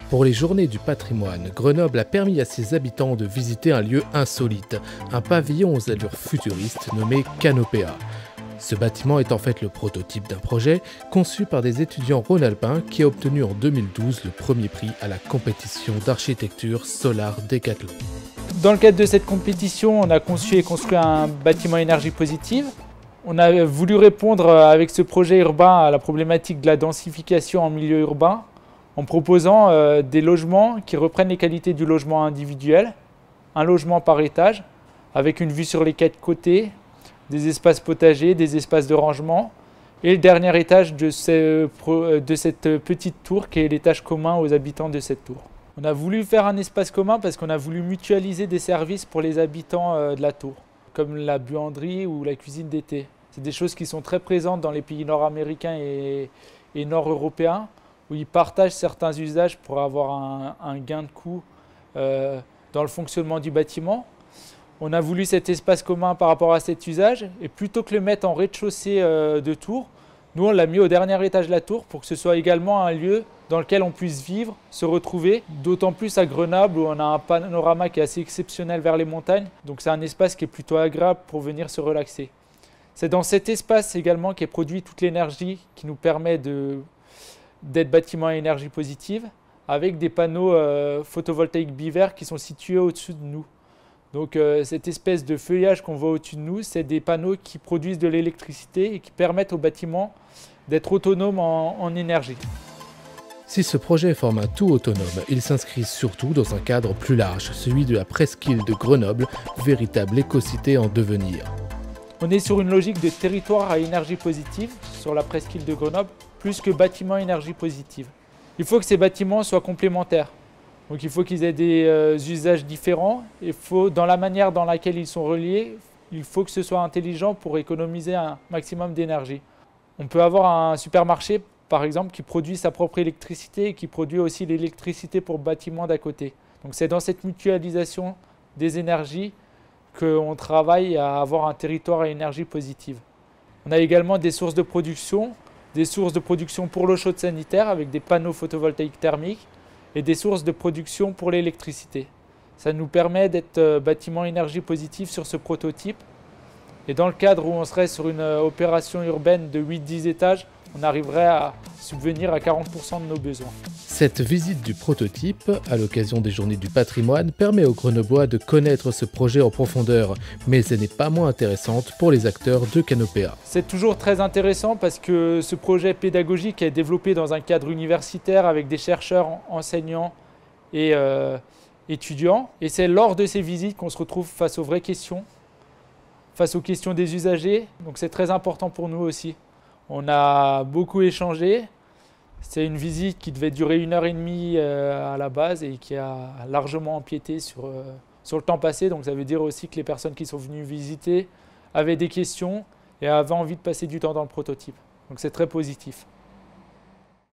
Pour les Journées du patrimoine, Grenoble a permis à ses habitants de visiter un lieu insolite, un pavillon aux allures futuristes nommé Canopéa. Ce bâtiment est en fait le prototype d'un projet conçu par des étudiants rhône-alpins qui a obtenu en 2012 le premier prix à la compétition d'architecture Solar Décathlon. Dans le cadre de cette compétition, on a conçu et construit un bâtiment à énergie positive. On a voulu répondre avec ce projet urbain à la problématique de la densification en milieu urbain en proposant des logements qui reprennent les qualités du logement individuel, un logement par étage, avec une vue sur les 4 côtés, des espaces potagers, des espaces de rangement et le dernier étage de cette petite tour qui est l'étage commun aux habitants de cette tour. On a voulu faire un espace commun parce qu'on a voulu mutualiser des services pour les habitants de la tour, comme la buanderie ou la cuisine d'été. C'est des choses qui sont très présentes dans les pays nord-américains et nord-européens, où ils partagent certains usages pour avoir un gain de coût dans le fonctionnement du bâtiment. On a voulu cet espace commun par rapport à cet usage, et plutôt que le mettre en rez-de-chaussée de tour, nous on l'a mis au dernier étage de la tour pour que ce soit également un lieu dans lequel on puisse vivre, se retrouver, d'autant plus à Grenoble où on a un panorama qui est assez exceptionnel vers les montagnes, donc c'est un espace qui est plutôt agréable pour venir se relaxer. C'est dans cet espace également qu'est produit toute l'énergie qui nous permet d'être bâtiment à énergie positive, avec des panneaux photovoltaïques bivers qui sont situés au-dessus de nous. Donc cette espèce de feuillage qu'on voit au-dessus de nous, c'est des panneaux qui produisent de l'électricité et qui permettent au bâtiment d'être autonome en énergie. Si ce projet forme un tout autonome, il s'inscrit surtout dans un cadre plus large, celui de la presqu'île de Grenoble, véritable écocité en devenir. On est sur une logique de territoire à énergie positive sur la presqu'île de Grenoble, plus que bâtiment à énergie positive. Il faut que ces bâtiments soient complémentaires. Donc il faut qu'ils aient des usages différents. Dans la manière dans laquelle ils sont reliés, il faut que ce soit intelligent pour économiser un maximum d'énergie. On peut avoir un supermarché, par exemple, qui produit sa propre électricité et qui produit aussi l'électricité pour le bâtiment d'à côté. Donc c'est dans cette mutualisation des énergies qu'on travaille à avoir un territoire à énergie positive. On a également des sources de production pour l'eau chaude sanitaire avec des panneaux photovoltaïques thermiques et des sources de production pour l'électricité. Ça nous permet d'être bâtiment énergie positive sur ce prototype. Et dans le cadre où on serait sur une opération urbaine de 8-10 étages, on arriverait à subvenir à 40% de nos besoins. Cette visite du prototype, à l'occasion des Journées du patrimoine, permet aux Grenoblois de connaître ce projet en profondeur, mais elle n'est pas moins intéressante pour les acteurs de Canopéa. C'est toujours très intéressant parce que ce projet pédagogique est développé dans un cadre universitaire avec des chercheurs, enseignants et étudiants. Et c'est lors de ces visites qu'on se retrouve face aux vraies questions, face aux questions des usagers. Donc c'est très important pour nous aussi. On a beaucoup échangé. C'est une visite qui devait durer 1h30 à la base et qui a largement empiété sur le temps passé. Donc ça veut dire aussi que les personnes qui sont venues visiter avaient des questions et avaient envie de passer du temps dans le prototype. Donc c'est très positif.